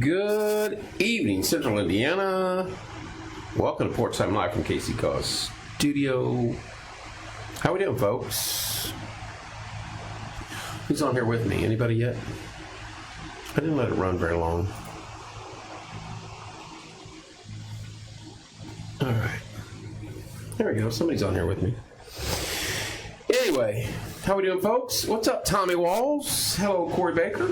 Good evening, Central Indiana. Welcome to Porch Time Live from KC Cause Studio. How we doing, folks? Who's on here with me? Anybody yet? I didn't let it run very long. All right. There we go. Somebody's on here with me. Anyway, how we doing, folks? What's up, Tommy Walls? Hello, Corey Baker.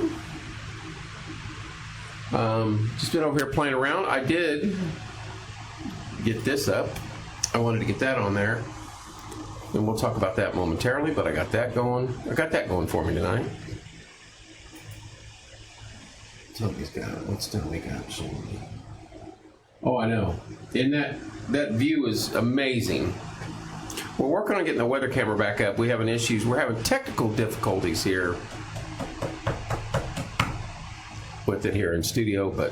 Just been over here playing around. I did get this up. I wanted to get that on there. And we'll talk about that momentarily, but I got that going. I got that going for me tonight. Tommy's got it. What's Tommy got? Oh, I know. And that view is amazing. We're working on getting the weather camera back up. We're having issues. We're having technical difficulties here with it here in studio, but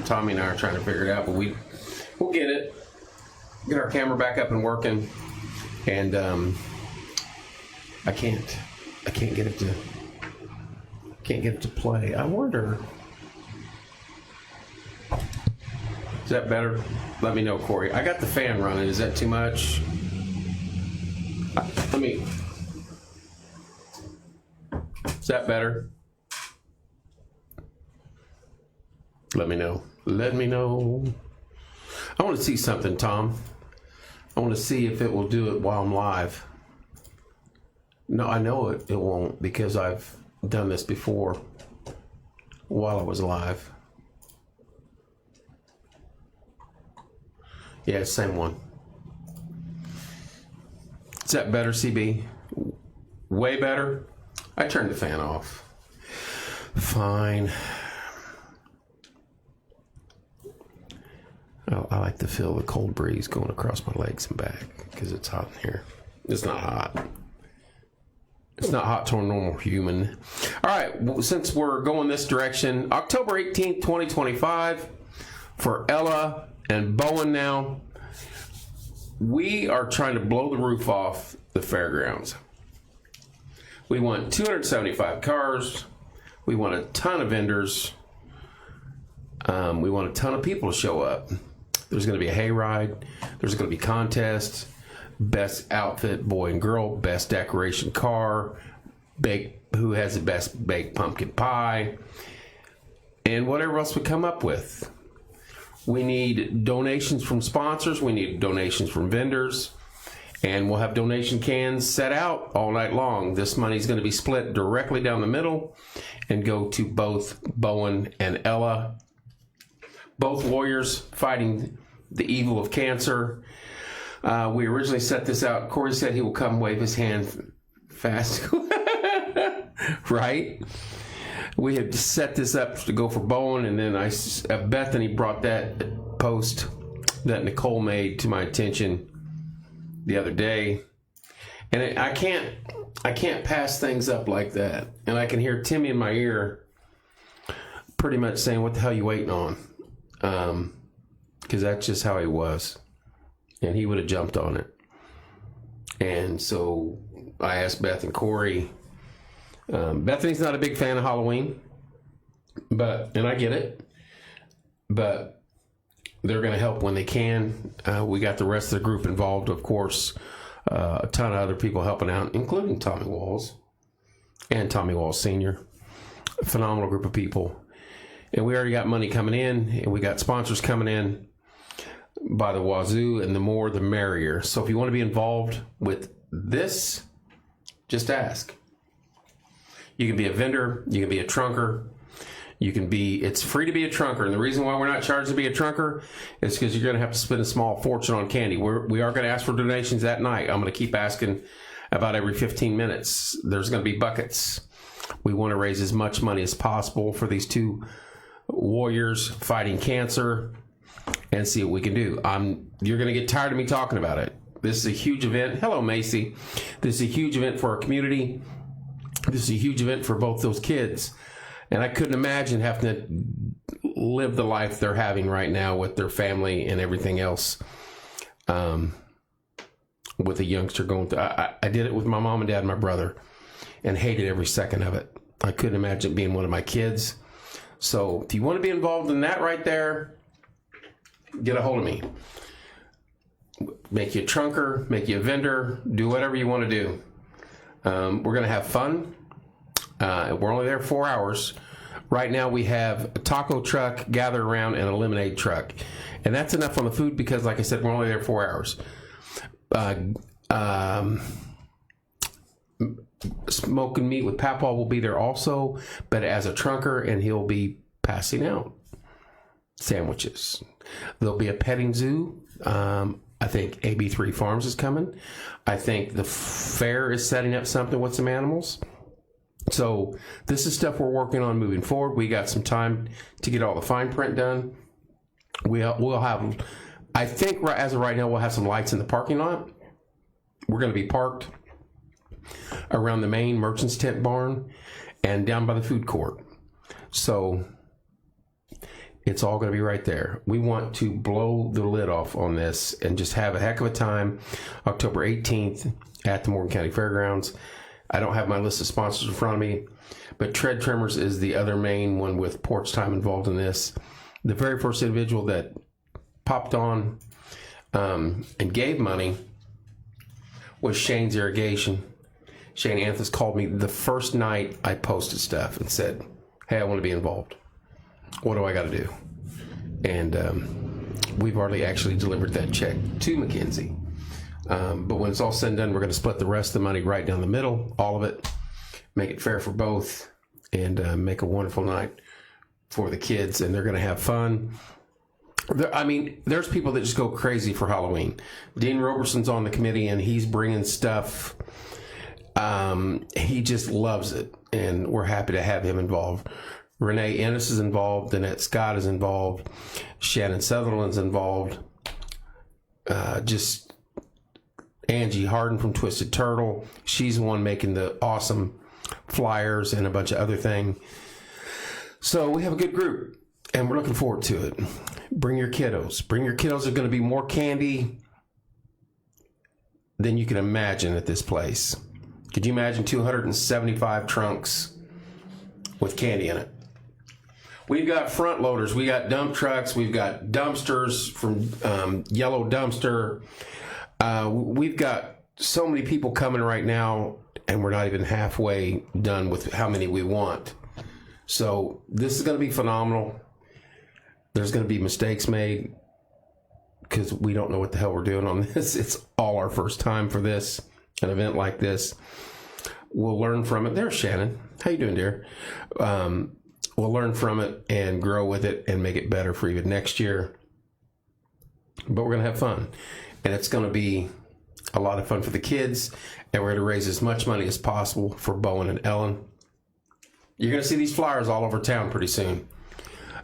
Tommy and I are trying to figure it out, but we'll get it. Get our camera back up and working. And I can't get it to play. I wonder. Is that better? Let me know, Corey. I got the fan running. Is that too much? Is that better? Let me know. Let me know. I want to see something, Tom. I want to see if it will do it while I'm live. No, I know it won't, because I've done this before while I was live. Yeah, same one. Is that better, CB? Way better? I turned the fan off. Fine. I like to feel the cold breeze going across my legs and back because it's hot in here. It's not hot. It's not hot to a normal human. All right, well, since we're going this direction, October 18th, 2025, for Ella and Bowen now, we are trying to blow the roof off the fairgrounds. We want 275 cars. We want a ton of vendors. We want a ton of people to show up. There's going to be a hayride. There's going to be contests. Best outfit, boy and girl. Best decoration car. Who has the best baked pumpkin pie. And whatever else we come up with. We need donations from sponsors. We need donations from vendors. And we'll have donation cans set out all night long. This money is going to be split directly down the middle and go to both Bowen and Ella. Both warriors fighting the evil of cancer. We originally set this out. Corey said he will come wave his hand fast. Right? We had set this up to go for Bowen, and then Bethany brought that post that Nicole made to my attention the other day, and I can't pass things up like that. And I can hear Timmy in my ear pretty much saying, "What the hell you waiting on?" Because that's just how he was, and he would have jumped on it. And so I asked Beth and Corey. Bethany's not a big fan of Halloween, and I get it, but they're going to help when they can. We got the rest of the group involved, of course. A ton of other people helping out, including Tommy Walls and Tommy Walls Sr. A phenomenal group of people. And we already got money coming in, and we got sponsors coming in by the wazoo, and the more the merrier. So if you want to be involved with this, just ask. You can be a vendor, you can be a trunker, it's free to be a trunker. And the reason why we're not charged to be a trunker is because you're going to have to spend a small fortune on candy. We are going to ask for donations that night. I'm going to keep asking about every 15 minutes. There's going to be buckets. We want to raise as much money as possible for these two warriors fighting cancer and see what we can do. You're going to get tired of me talking about it. This is a huge event. Hello, Macy. This is a huge event for our community. This is a huge event for both those kids. And I couldn't imagine having to live the life they're having right now with their family and everything else. With a youngster going through. I did it with my mom and dad and my brother and hated every second of it. I couldn't imagine it being one of my kids. So if you want to be involved in that right there, get a hold of me. Make you a trunker, make you a vendor, do whatever you want to do. We're going to have fun. We're only there 4 hours. Right now we have a taco truck, gather around, and a lemonade truck. And that's enough on the food because, like I said, we're only there 4 hours. Smoking meat with Papaw will be there also, but as a trunker, and he'll be passing out sandwiches. There'll be a petting zoo. I think AB3 Farms is coming. I think the fair is setting up something with some animals. So this is stuff we're working on moving forward. We got some time to get all the fine print done. We'll have, I think as of right now, we'll have some lights in the parking lot. We're going to be parked around the main merchant's tent barn and down by the food court. So it's all going to be right there. We want to blow the lid off on this and just have a heck of a time October 18th at the Morgan County Fairgrounds. I don't have my list of sponsors in front of me, but Tread Trimmers is the other main one with Porch Time involved in this. The very first individual that popped on and gave money was Shane's Irrigation. Shane Anthony called me the first night I posted stuff and said, hey, I want to be involved. What do I got to do? And we've already actually delivered that check to Mackenzie. But when it's all said and done, we're going to split the rest of the money right down the middle, all of it, make it fair for both, and make a wonderful night for the kids, and they're going to have fun. There's people that just go crazy for Halloween. Dean Roberson's on the committee, and he's bringing stuff. He just loves it, and we're happy to have him involved. Renee Ennis is involved. Danette Scott is involved. Shannon Sutherland's involved. Just Angie Harden from Twisted Turtle. She's the one making the awesome flyers and a bunch of other things. So we have a good group, and we're looking forward to it. Bring your kiddos. Bring your kiddos. There's going to be more candy than you can imagine at this place. Could you imagine 275 trunks with candy in it? We've got front loaders. We got dump trucks. We've got dumpsters from Yellow Dumpster. We've got so many people coming right now, and we're not even halfway done with how many we want. So this is going to be phenomenal. There's going to be mistakes made because we don't know what the hell we're doing on this. It's all our first time for this, an event like this. We'll learn from it. There's Shannon. How you doing, dear? We'll learn from it and grow with it and make it better for even next year. But we're going to have fun. And it's going to be a lot of fun for the kids. And we're going to raise as much money as possible for Bowen and Ellen. You're going to see these flyers all over town pretty soon.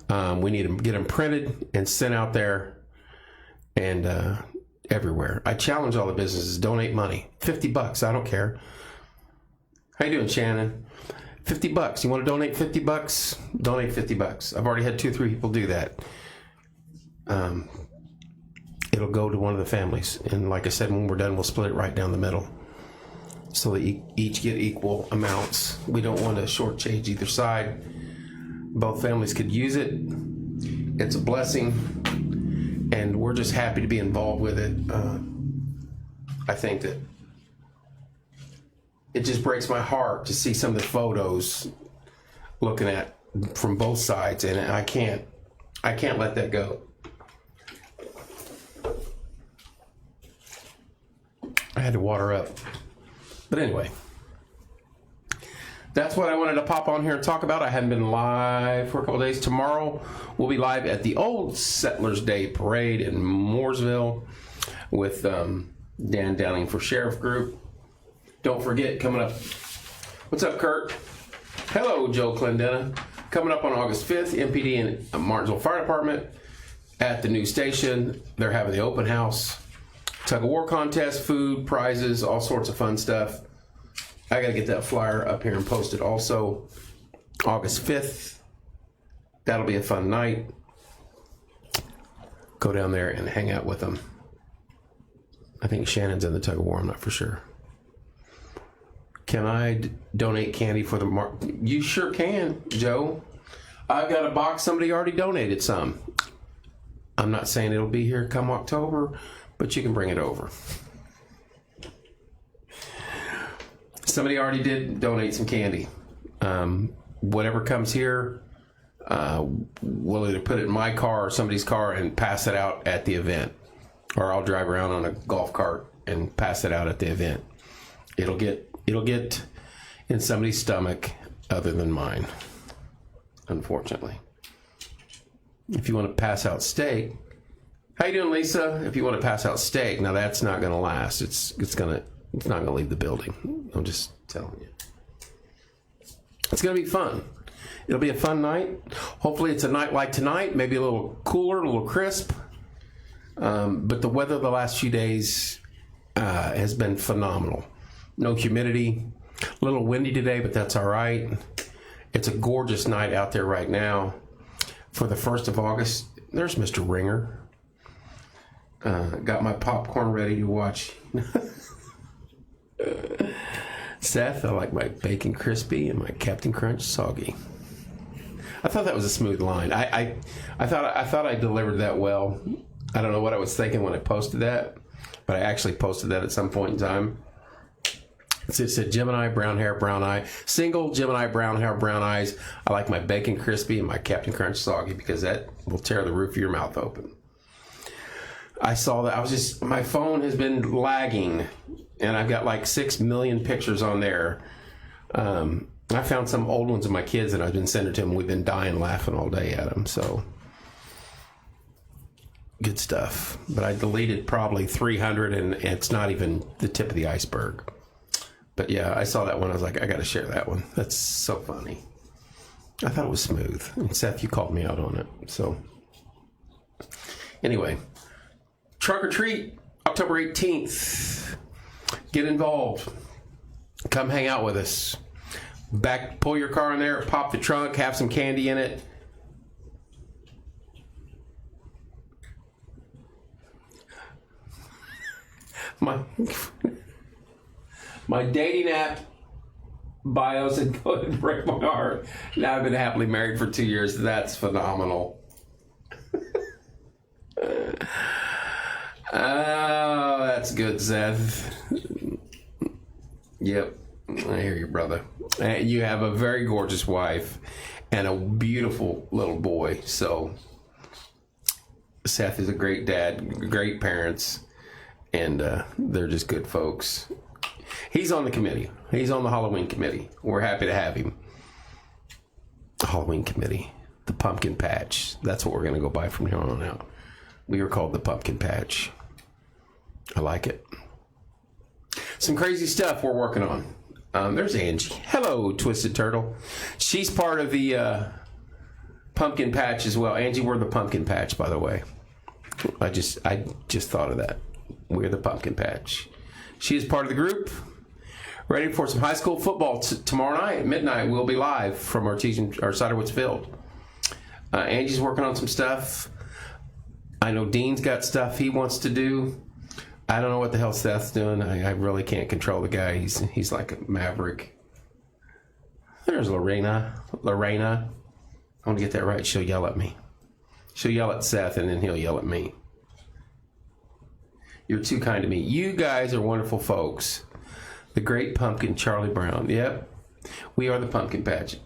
We need to get them printed and sent out there and everywhere. I challenge all the businesses, donate money. $50, I don't care. How you doing, Shannon? $50. You want to donate $50? Donate $50. I've already had 2 or 3 people do that. It'll go to one of the families. And like I said, when we're done, we'll split it right down the middle. So they each get equal amounts. We don't want to shortchange either side. Both families could use it. It's a blessing. And we're just happy to be involved with it. I think that it just breaks my heart to see some of the photos looking at from both sides, and I can't let that go. I had to water up. But anyway, that's what I wanted to pop on here and talk about. I haven't been live for a couple days. Tomorrow we'll be live at the Old Settlers Day Parade in Mooresville with Dan Downing for Sheriff Group. Don't forget, coming up, what's up, Kurt? Hello, Joe Clendena. Coming up on August 5th, MPD and Martinsville Fire Department at the new station. They're having the open house, tug of war contest, food, prizes, all sorts of fun stuff. I got to get that flyer up here and post it also. August 5th. That'll be a fun night. Go down there and hang out with them. I think Shannon's in the tug of war. I'm not for sure. Can I donate candy for the You sure can, Joe. I've got a box. Somebody already donated some. I'm not saying it'll be here come October, but you can bring it over. Somebody already did donate some candy. Whatever comes here, we'll either put it in my car or somebody's car and pass it out at the event. Or I'll drive around on a golf cart and pass it out at the event. It'll get in somebody's stomach other than mine, unfortunately. If you want to pass out steak, how you doing, Lisa? If you want to pass out steak, now that's not going to last. It's not going to leave the building. I'm just telling you. It's going to be fun. It'll be a fun night. Hopefully it's a night like tonight, maybe a little cooler, a little crisp. But the weather the last few days has been phenomenal. No humidity, a little windy today, but that's all right. It's a gorgeous night out there right now. For the 1st of August, there's Mr. Ringer. Got my popcorn ready to watch. Seth, I like my bacon crispy and my Captain Crunch soggy. I thought that was a smooth line. I thought I delivered that well. I don't know what I was thinking when I posted that, but I actually posted that at some point in time. It said Gemini, brown hair, brown eye. Single, Gemini, brown hair, brown eyes. I like my bacon crispy and my Captain Crunch soggy because that will tear the roof of your mouth open. I saw that. My phone has been lagging, and I've got like 6 million pictures on there. I found some old ones of my kids that I've been sending to them. We've been dying laughing all day at them, so good stuff. But I deleted probably 300, and it's not even the tip of the iceberg. But yeah, I saw that one. I was like, I got to share that one. That's so funny. I thought it was smooth. And Seth, you called me out on it. So anyway, trunk or treat, October 18th. Get involved. Come hang out with us. Pull your car in there, pop the trunk, have some candy in it. My dating app bio said, go ahead and break my heart. Now I've been happily married for 2 years. That's phenomenal. Oh, that's good, Seth. Yep, I hear you, brother. You have a very gorgeous wife and a beautiful little boy. So Seth is a great dad, great parents, and they're just good folks. He's on the committee. He's on the Halloween committee. We're happy to have him. Halloween committee. The pumpkin patch. That's what we're going to go by from here on out. We were called the pumpkin patch. I like it. Some crazy stuff we're working on. There's Angie. Hello, Twisted Turtle. She's part of the pumpkin patch as well. Angie, we're the pumpkin patch, by the way. I just thought of that. We're the pumpkin patch. She is part of the group. Ready for some high school football tomorrow night at midnight. We'll be live from Ciderwoods Field. Angie's working on some stuff. I know Dean's got stuff he wants to do. I don't know what the hell Seth's doing. I really can't control the guy. He's like a maverick. There's Lorena. I want to get that right. She'll yell at me. She'll yell at Seth, and then he'll yell at me. You're too kind to me. You guys are wonderful folks. The great pumpkin, Charlie Brown. Yep. We are the pumpkin patch.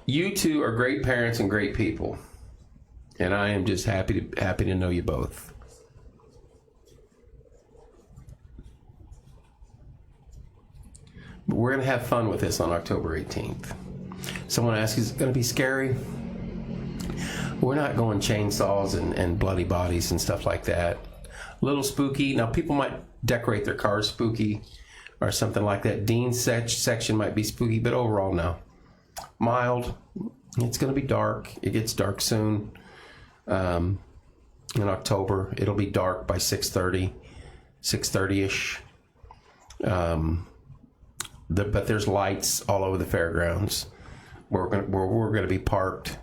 You two are great parents and great people. And I am just happy to know you both. But we're going to have fun with this on October 18th. Someone asked, is it going to be scary? We're not going chainsaws and bloody bodies and stuff like that. A little spooky. Now, people might decorate their cars spooky or something like that. Dean's section might be spooky, but overall, no. Mild. It's going to be dark. It gets dark soon. In October, it'll be dark by 6:30-ish. But there's lights all over the fairgrounds where we're going to be parked.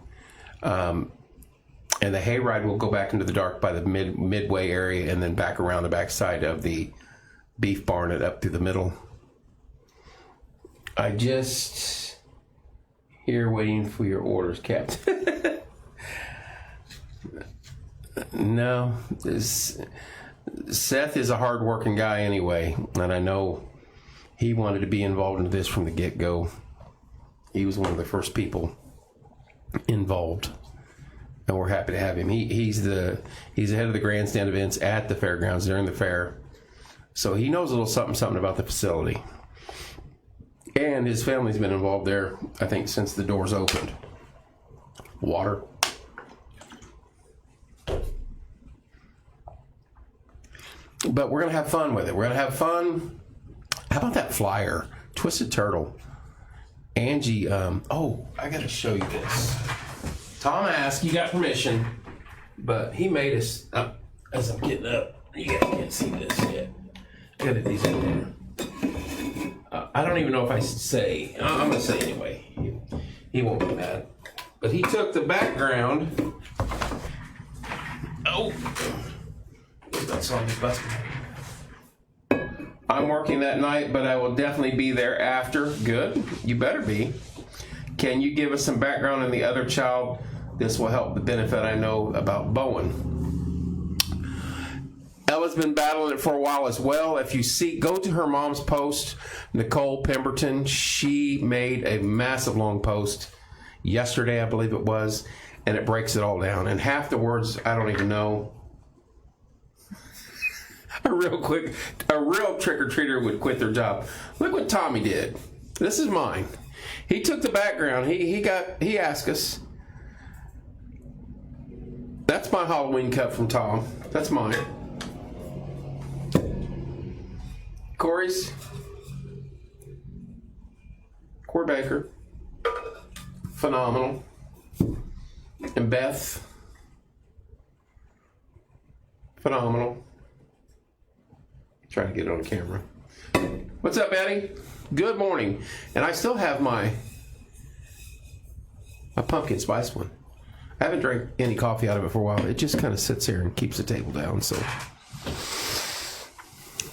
And the hayride will go back into the dark by the midway area and then back around the backside of the beef barn and up through the middle. I just here waiting for your orders, Captain. No, Seth is a hard-working guy anyway, and I know he wanted to be involved in this from the get-go. He was one of the first people involved, and we're happy to have him. He's the head of the grandstand events at the fairgrounds during the fair, so he knows a little something about the facility. And his family's been involved there, I think, since the doors opened. Water. But we're going to have fun with it. We're going to have fun. How about that flyer? Twisted Turtle. Angie, I got to show you this. Tom asked, you got permission, but he made us, as I'm getting up, you guys can't see this yet. I got these in there. I don't even know if I should say, I'm going to say anyway. He won't be mad. But he took the background. Oh. That's on the bus. I'm working that night, but I will definitely be there after. Good. You better be. Can you give us some background on the other child? This will help the benefit I know about Bowen. Ella's been battling it for a while as well. If you see, go to her mom's post, Nicole Pemberton. She made a massive long post yesterday, I believe it was, and it breaks it all down. And half the words I don't even know. A real trick-or-treater would quit their job. Look what Tommy did. This is mine. He took the background. He asked us. That's my Halloween cup from Tom. That's mine. Corey's. Corey Baker. Phenomenal. And Beth. Phenomenal. Trying to get it on camera. What's up, Eddie? Good morning. And I still have my pumpkin spice one. I haven't drank any coffee out of it for a while. It just kind of sits here and keeps the table down. So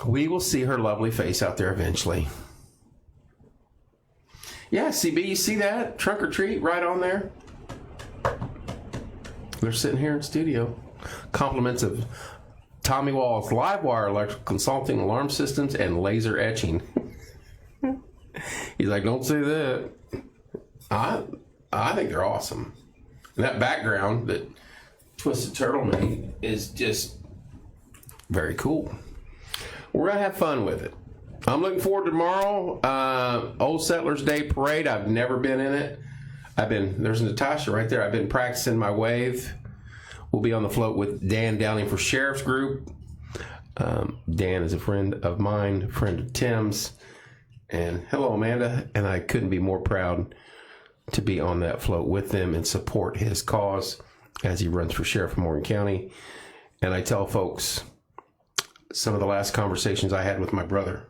we will see her lovely face out there eventually. Yeah, CB, you see that? Trunk or treat right on there. They're sitting here in studio. Compliments of Tommy Wall's live wire electrical consulting, alarm systems, and laser etching. He's like, don't say that. I think they're awesome. And that background that Twisted Turtle made is just very cool. We're going to have fun with it. I'm looking forward to tomorrow. Old Settlers Day Parade. I've never been in it. There's Natasha right there. I've been practicing my wave. We'll be on the float with Dan Downing for Sheriff's Group. Dan is a friend of mine, friend of Tim's. And hello, Amanda. And I couldn't be more proud to be on that float with them and support his cause as he runs for sheriff of Morgan County. And I tell folks some of the last conversations I had with my brother.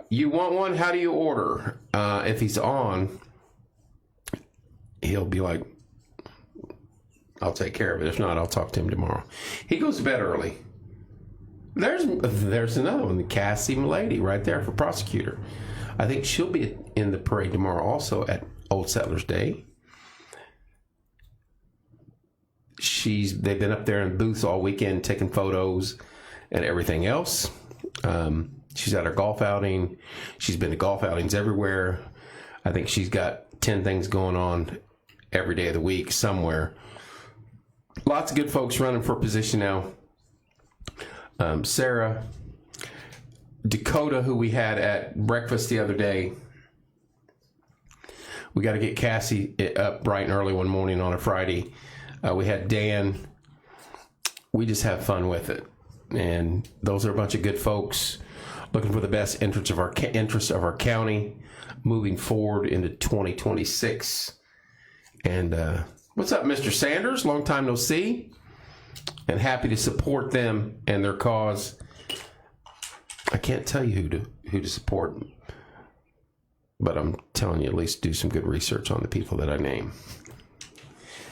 You want one? How do you order? If he's on, he'll be like, I'll take care of it. If not, I'll talk to him tomorrow. He goes to bed early. There's another one, the Cassie Milady right there for prosecutor. I think she'll be in the parade tomorrow also at Old Settlers Day. They've been up there in booths all weekend taking photos and everything else. She's at her golf outing. She's been to golf outings everywhere. I think she's got 10 things going on every day of the week somewhere. Lots of good folks running for position now. Sarah, Dakota, who we had at breakfast the other day. We got to get Cassie up bright and early one morning on a Friday. We had Dan. We just have fun with it. And those are a bunch of good folks looking for the best interests of our county moving forward into 2026. And what's up, Mr. Sanders? Long time no see. And happy to support them and their cause. I can't tell you who to support, but I'm telling you, at least do some good research on the people that I name.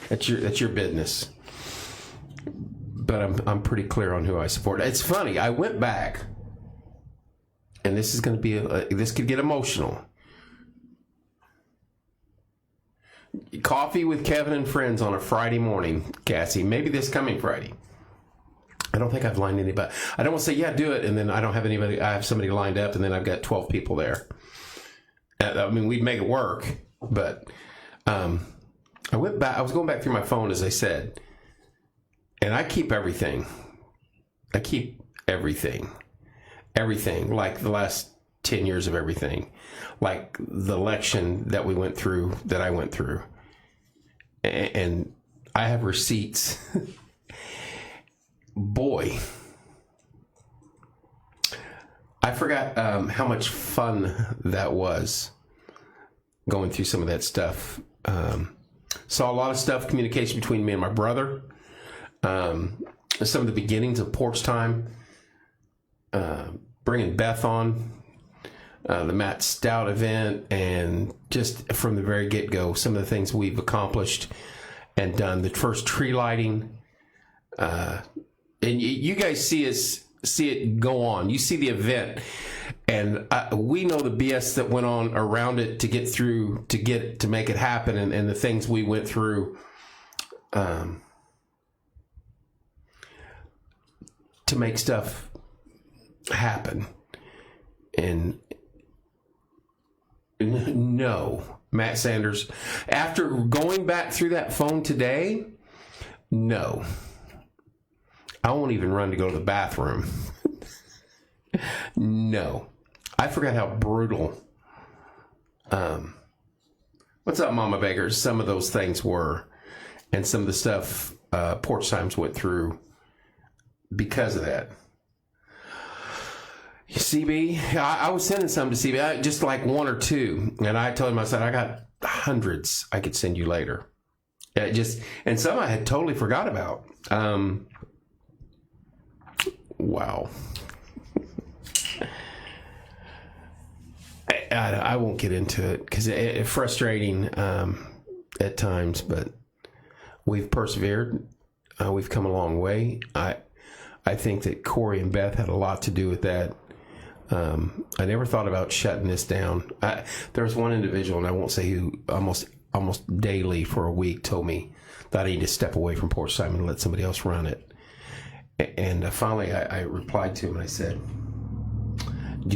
That's your business. But I'm pretty clear on who I support. It's funny. I went back, and this is going to be, this could get emotional. Coffee with Kevin and friends on a Friday morning, Cassie. Maybe this coming Friday. I don't think I've lined anybody. I don't want to say, yeah, do it, and then I don't have anybody. I have somebody lined up, and then I've got 12 people there. I mean, we'd make it work, but I went back. I was going back through my phone, as I said, and I keep everything. I keep everything. Everything, like the last 10 years of everything. Like the election that we went through, that I went through. And I have receipts. Boy, I forgot how much fun that was going through some of that stuff. Saw a lot of stuff, communication between me and my brother. Some of the beginnings of Porch Time. Bringing Beth on. The Matt Stout event, and just from the very get-go, some of the things we've accomplished and done. The first tree lighting, and you guys see it go on. You see the event, and we know the BS that went on around it to get through, to make it happen, and the things we went through to make stuff happen. And no, Matt Sanders, after going back through that phone today, no. I won't even run to go to the bathroom. No. I forgot how brutal, what's up, Mama Baker, some of those things were, and some of the stuff Porch Times went through because of that. CB, I was sending some to CB, just like one or two, and I told him, I said, I got hundreds I could send you later. And some I had totally forgot about. Wow. I won't get into it because it's frustrating at times, but we've persevered. We've come a long way. I think that Corey and Beth had a lot to do with that. I never thought about shutting this down. There was one individual, and I won't say who, almost daily for a week told me that I need to step away from Porch Time and let somebody else run it. And finally I replied to him, and I said,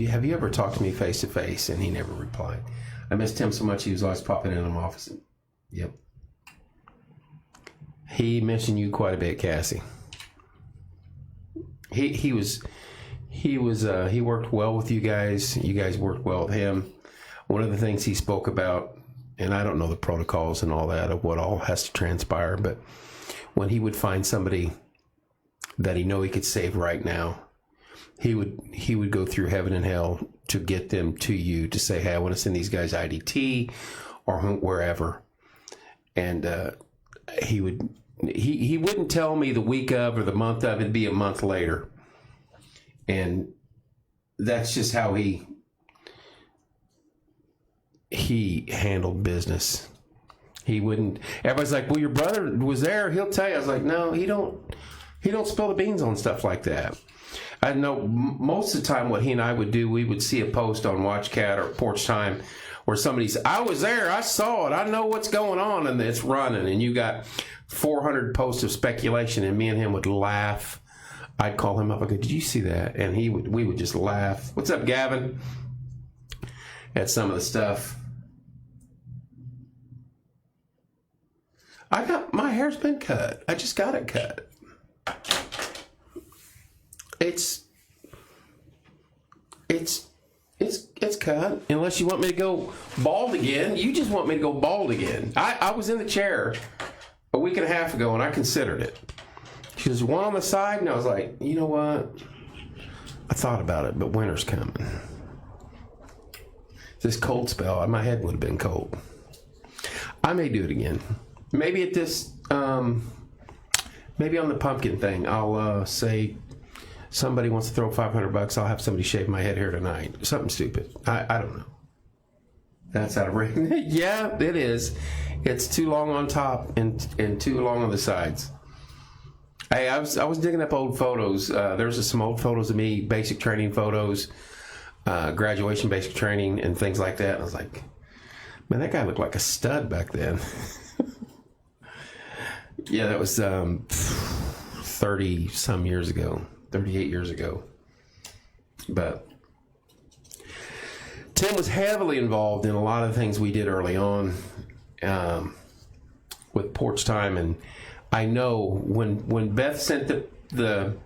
have you ever talked to me face to face? And he never replied. I missed him so much, he was always popping in my office. Yep. He mentioned you quite a bit, Cassie. He worked well with you guys. You guys worked well with him. One of the things he spoke about, and I don't know the protocols and all that of what all has to transpire, but when he would find somebody that he know he could save right now, he would go through heaven and hell to get them to you to say, hey, I want to send these guys IDT or wherever. And he wouldn't tell me the week of or the month of, it'd be a month later. And that's just how he handled business. He wouldn't, everybody's like, well, your brother was there, he'll tell you. I was like, no, he don't spill the beans on stuff like that. I know most of the time what he and I would do, we would see a post on WatchCat or Porch Time where somebody said, I was there, I saw it, I know what's going on, and it's running, and you got 400 posts of speculation, and me and him would laugh. I'd call him up, I go, did you see that? And we would just laugh. What's up, Gavin? At some of the stuff. My hair's been cut. I just got it cut. It's cut. Unless you want me to go bald again. You just want me to go bald again. I was in the chair a week and a half ago, and I considered it. She was one on the side, and I was like, you know what? I thought about it, but winter's coming. This cold spell, my head would have been cold. I may do it again. Maybe at this, maybe on the pumpkin thing, I'll say somebody wants to throw $500. I'll have somebody shave my head here tonight. Something stupid. I don't know. That's out of range. Yeah, it is. It's too long on top and too long on the sides. I was digging up old photos. There's some old photos of me, basic training photos. graduation basic training and things like that. I was like, man, that guy looked like a stud back then. Yeah, that was 30 some years ago, 38 years ago. But Tim was heavily involved in a lot of things we did early on with Porch Time. And I know when Beth sent the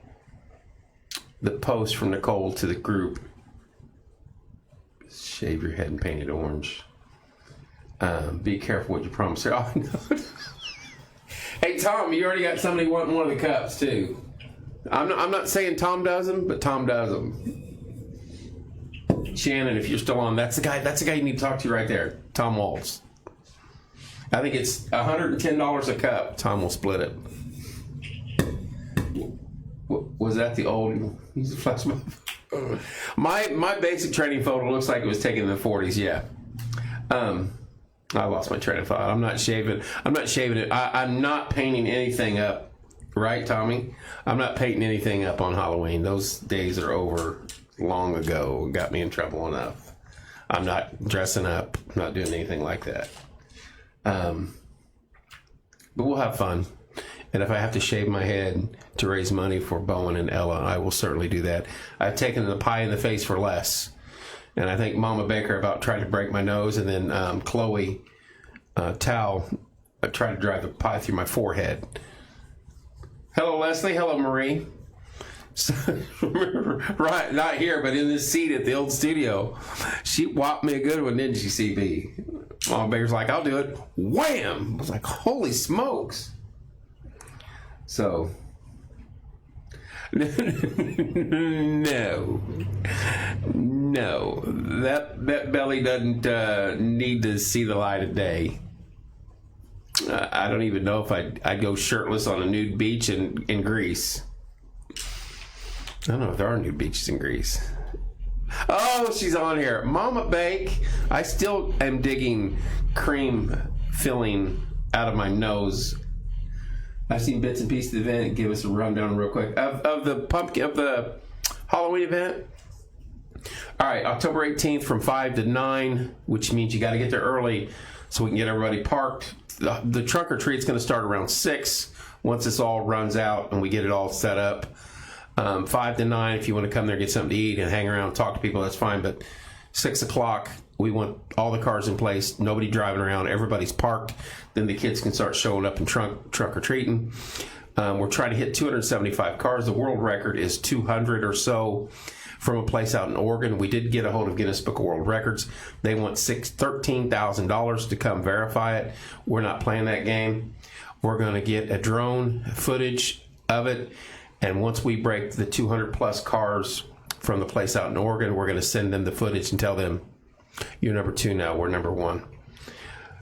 post from Nicole to the group, shave your head and paint it orange. Be careful what you promise her. Oh, no. Hey, Tom, you already got somebody wanting one of the cups, too. I'm not saying Tom does them, but Tom does them. Shannon, if you're still on, that's the guy you need to talk to right there. Tom Waltz. I think it's $110 a cup. Tom will split it. Was that the old? Use the flash mob. My basic training photo looks like it was taken in the 40s. Yeah. I lost my train of thought. I'm not shaving it. I'm not painting anything up. Right, Tommy? I'm not painting anything up on Halloween. Those days are over long ago. Got me in trouble enough. I'm not dressing up. I'm not doing anything like that. But we'll have fun. And if I have to shave my head to raise money for Bowen and Ella, I will certainly do that. I've taken the pie in the face for less. And I think Mama Baker about tried to break my nose, and then Chloe Tao tried to drive the pie through my forehead. Hello, Leslie. Hello, Marie. So, right, not here, but in this seat at the old studio. She whopped me a good one, didn't she, CB? Mama Baker's like, I'll do it. Wham! I was like, holy smokes. So, no, that belly doesn't need to see the light of day. I don't even know if I'd go shirtless on a nude beach in Greece. I don't know if there are nude beaches in Greece. Oh, she's on here. Mama Bake. I still am digging cream filling out of my nose. I've seen bits and pieces of the event. Give us a rundown real quick of the Halloween event. All right, October 18th from 5 to 9, which means you got to get there early so we can get everybody parked. The trunk or treat's going to start around 6 once this all runs out and we get it all set up. 5 to 9, if you want to come there, get something to eat and hang around, talk to people, that's fine. But 6 o'clock, we want all the cars in place, nobody driving around, everybody's parked. Then the kids can start showing up and trunk or treating. We're trying to hit 275 cars. The world record is 200 or so from a place out in Oregon. We did get a hold of Guinness Book of World Records. They want $13,000 to come verify it. We're not playing that game. We're going to get a drone footage of it. And once we break the 200 plus cars from the place out in Oregon, we're going to send them the footage and tell them, you're number 2 now, we're number 1.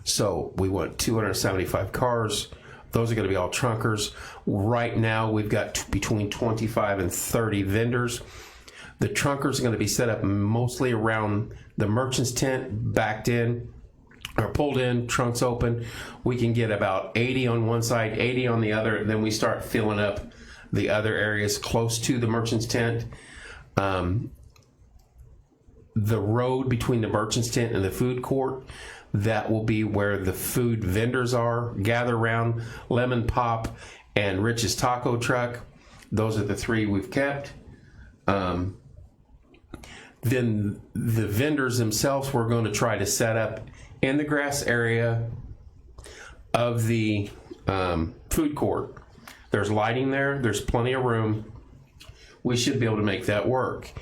So we want 275 cars. Those are going to be all trunkers. Right now, we've got between 25 and 30 vendors. The trunkers are going to be set up mostly around the merchant's tent, backed in, or pulled in, trunks open. We can get about 80 on one side, 80 on the other, and then we start filling up the other areas close to the merchant's tent. The road between the merchant's tent and the food court, that will be where the food vendors are. Gather around Lemon Pop and Rich's Taco Truck. Those are the 3 we've kept. Then the vendors themselves, we're going to try to set up in the grass area of the food court. There's lighting there. There's plenty of room. We should be able to make that work.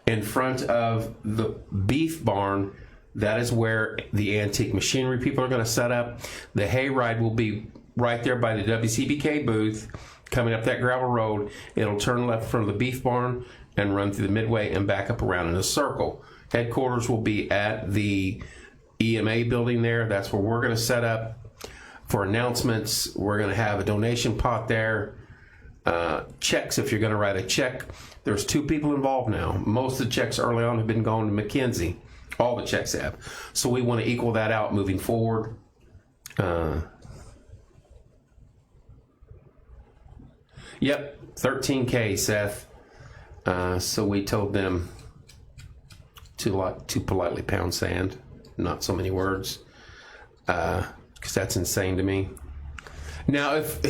In front of the beef barn, that is where the antique machinery people are going to set up. The hayride will be right there by the WCBK booth, coming up that gravel road. It'll turn left from the beef barn and run through the midway and back up around in a circle. Headquarters will be at the EMA building there. That's where we're going to set up for announcements. We're going to have a donation pot there. Checks, if you're going to write a check. There's 2 people involved now. Most of the checks early on have been going to McKinsey. All the checks have. So we want to equal that out moving forward. Yep, $13K, Seth. So we told them to politely pound sand. Not so many words, because that's insane to me. Now, if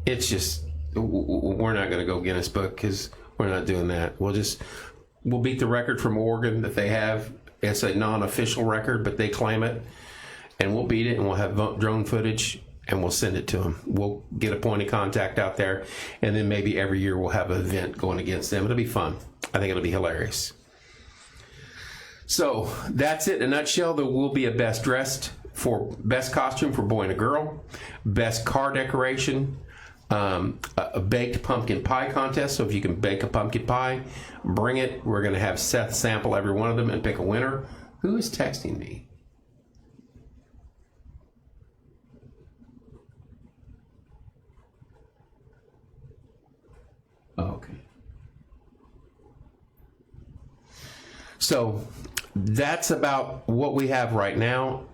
it's just, we're not going to go Guinness Book because we're not doing that. We'll beat the record from Oregon that they have. It's a non-official record, but they claim it, and we'll beat it, and we'll have drone footage, and we'll send it to them. We'll get a point of contact out there, and then maybe every year we'll have an event going against them. It'll be fun. I think it'll be hilarious. So that's it in a nutshell. There will be a best costume for boy and a girl, best car decoration, a baked pumpkin pie contest. So if you can bake a pumpkin pie, bring it. We're going to have Seth sample every one of them and pick a winner. Who is texting me? Oh, okay. So that's about what we have right now.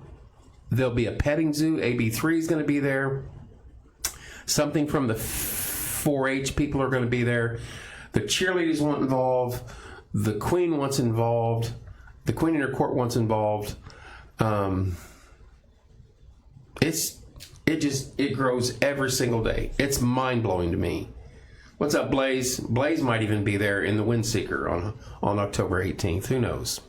There'll be a petting zoo. AB3 is going to be there. Something from the 4-H people are going to be there. The cheerleaders want involved. The queen wants involved. The queen and her court wants involved. It grows every single day. It's mind blowing to me. What's up, Blaze? Blaze might even be there in the Windseeker on October 18th. Who knows?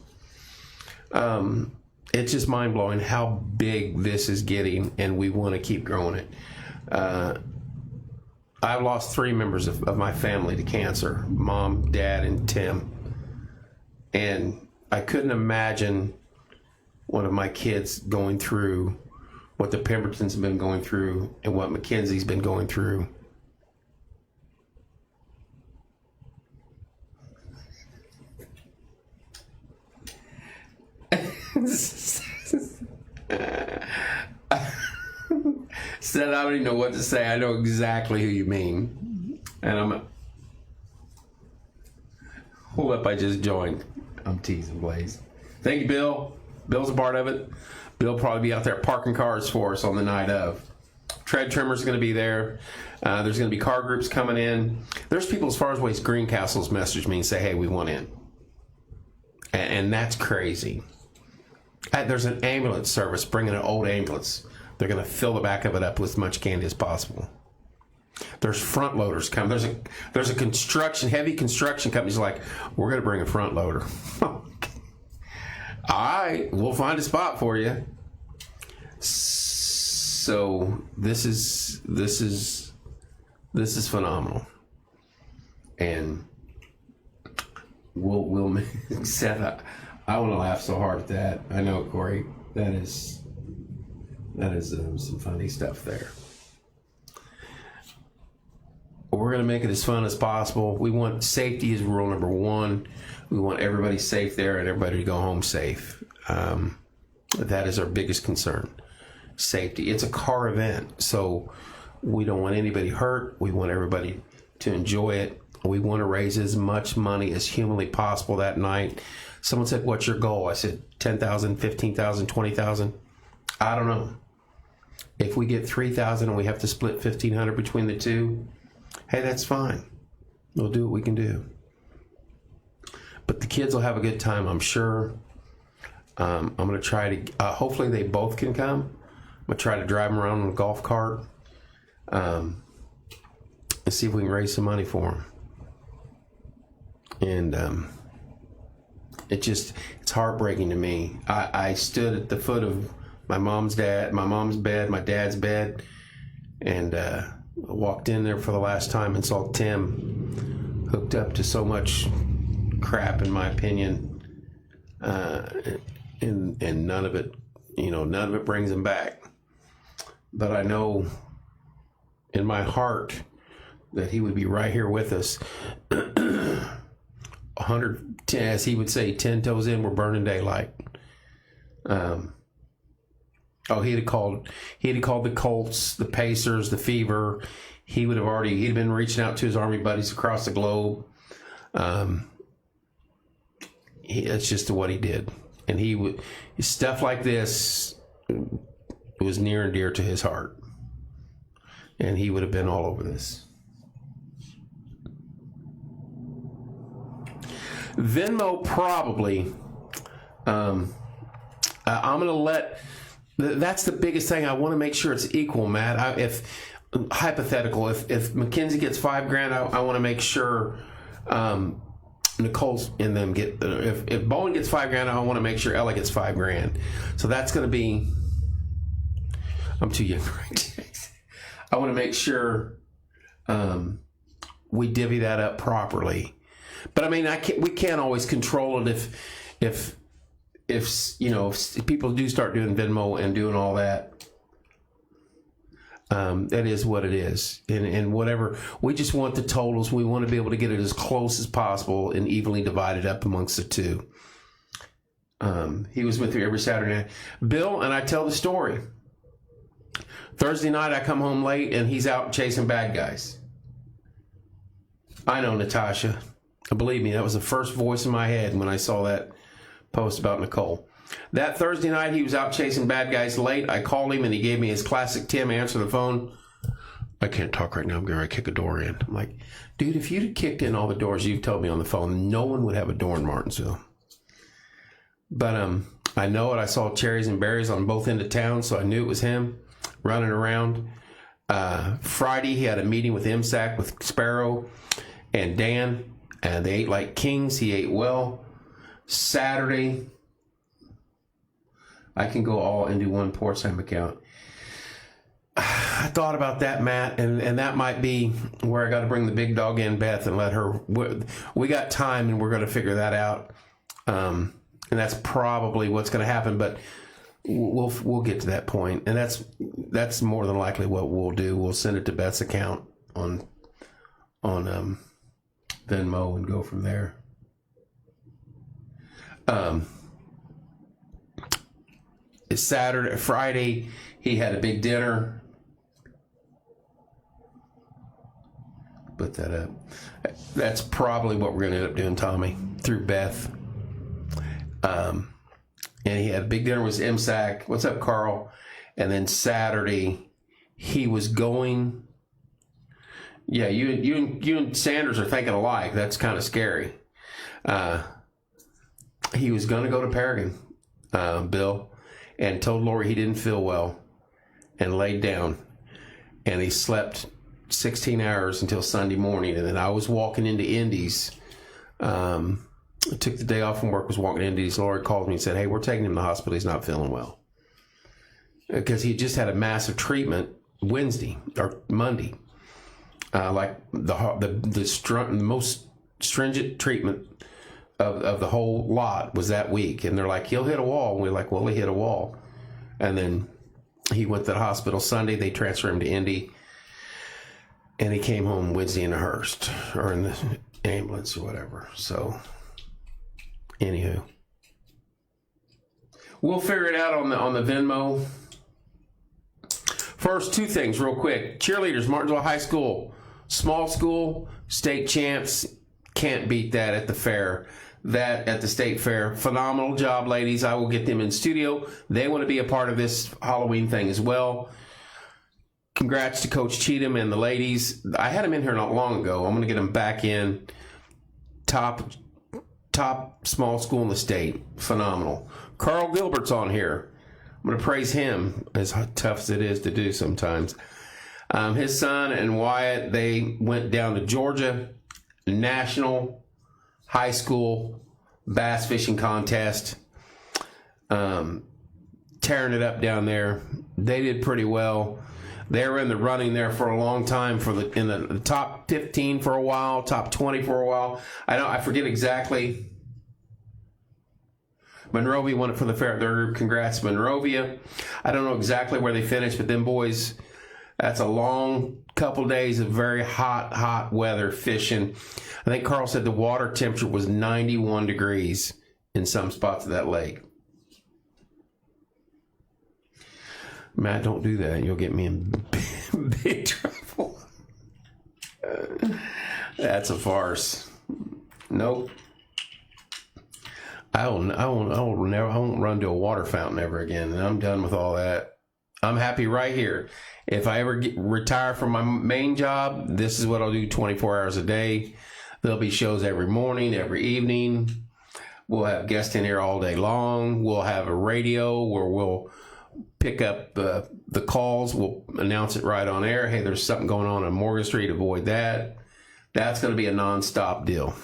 It's just mind blowing how big this is getting, and we want to keep growing it. I've lost 3 members of my family to cancer: Mom, Dad, and Tim. And I couldn't imagine one of my kids going through what the Pembertons have been going through and what Mackenzie's been going through. Said I don't even know what to say. I know exactly who you mean. And hold up, I just joined. I'm teasing Blaze. Thank you, Bill. Bill's a part of it. Bill will probably be out there parking cars for us on the night of. Tread Trimmer's going to be there. There's going to be car groups coming in. There's people as far as ways Greencastle's message me and say, hey, we want in. And that's crazy. There's an ambulance service bringing an old ambulance. They're going to fill the back of it up with as much candy as possible. There's front loaders coming. There's a heavy construction company's like, we're going to bring a front loader. All right, we'll find a spot for you. So this is phenomenal, and we'll make Seth. I want to laugh so hard at that. I know, Corey. That is some funny stuff there. We're going to make it as fun as possible. We want safety as rule number 1. We want everybody safe there and everybody to go home safe. That is our biggest concern. Safety. It's a car event, so we don't want anybody hurt. We want everybody to enjoy it. We want to raise as much money as humanly possible that night. Someone said, what's your goal? I said, 10,000, 15,000, 20,000. I don't know. If we get 3,000 and we have to split 1,500 between the two, hey, that's fine. We'll do what we can do. But the kids will have a good time, I'm sure. I'm going to try to, hopefully they both can come. I'm going to try to drive them around in a golf cart and see if we can raise some money for them. And it's heartbreaking to me. I stood at the foot of my mom's bed, my dad's bed, and walked in there for the last time and saw Tim hooked up to so much crap, in my opinion, and none of it brings him back. But I know in my heart that he would be right here with us. 110, as he would say, 10 toes in, we're burning daylight. He'd have called the Colts, the Pacers, the Fever. He'd been reaching out to his Army buddies across the globe. That's just what he did. And stuff like this was near and dear to his heart. And he would have been all over this. Venmo probably I'm going to let. That's the biggest thing. I want to make sure it's equal, Matt. If hypothetical, if Mackenzie gets $5,000, I want to make sure Nicole's in them get. If Bowen gets $5,000, I want to make sure Ella gets $5,000. So that's going to be. I'm too young, right? I want to make sure we divvy that up properly. But I mean, we can't always control it if people do start doing Venmo and doing all that. That is what it is. And whatever, we just want the totals. We want to be able to get it as close as possible and evenly divided up amongst the two. He was with me every Saturday night. Bill, and I tell the story. Thursday night, I come home late, and he's out chasing bad guys. I know, Natasha. Believe me, that was the first voice in my head when I saw that post about Nicole. That Thursday night, he was out chasing bad guys late. I called him, and he gave me his classic Tim answer the phone. I can't talk right now. I'm going to kick a door in. I'm like, dude, if you'd have kicked in all the doors you've told me on the phone, no one would have a door in Martinsville. But I know it. I saw cherries and berries on both ends of town, so I knew it was him running around. Friday, he had a meeting with MSAC with Sparrow and Dan, and they ate like kings. He ate well. Saturday, I can go all into one porch time account. I thought about that, Matt, and that might be where I got to bring the big dog in, Beth, and let her. We got time, and we're going to figure that out. And that's probably what's going to happen, but we'll get to that point, and that's more than likely what we'll do. We'll send it to Beth's account on Venmo and go from there. It's Friday, he had a big dinner. Put that up. That's probably what we're going to end up doing, Tommy, through Beth. And he had a big dinner with MSAC. What's up, Carl? And then Saturday, he was going. Yeah, you and Sanders are thinking alike. That's kind of scary. He was going to go to Paragon, Bill, and told Lori he didn't feel well and laid down. And he slept 16 hours until Sunday morning. And then I was walking into Indy's. I took the day off from work, was walking into Indy's. Lori called me and said, hey, we're taking him to the hospital. He's not feeling well. Because he just had a massive treatment Wednesday or Monday. Like the most stringent treatment of the whole lot was that week. And they're like, he'll hit a wall. And we're like, well, he hit a wall. And then he went to the hospital Sunday. They transferred him to Indy. And he came home Wednesday in a hearse or in the ambulance or whatever. So, anywho, we'll figure it out on the Venmo. First, two things real quick. Cheerleaders, Martinsville High School, small school, state champs. Can't beat that at the fair. That at the state fair. Phenomenal job, ladies. I will get them in studio. They want to be a part of this Halloween thing as well. Congrats to Coach Cheatham and the ladies. I had them in here not long ago. I'm going to get them back in. Top small school in the state. Phenomenal. Carl Gilbert's on here. I'm going to praise him, as tough as it is to do sometimes. His son and Wyatt, they went down to Georgia National High School Bass Fishing Contest. Tearing it up down there. They did pretty well. They were in the running there for a long time in the top 15 for a while, top 20 for a while. I forget exactly. Monrovia won it for the fair. Their group, congrats, Monrovia. I don't know exactly where they finished, but them boys, that's a long couple days of very hot weather fishing. I think Carl said the water temperature was 91 degrees in some spots of that lake. Matt, don't do that. You'll get me in big trouble. That's a farce. Nope. I won't run to a water fountain ever again, and I'm done with all that. I'm happy right here. If I ever retire from my main job, this is what I'll do 24 hours a day. There'll be shows every morning, every evening. We'll have guests in here all day long. We'll have a radio where we'll pick up the calls. We'll announce it right on air. Hey, there's something going on Morgan Street. Avoid that. That's going to be a nonstop deal.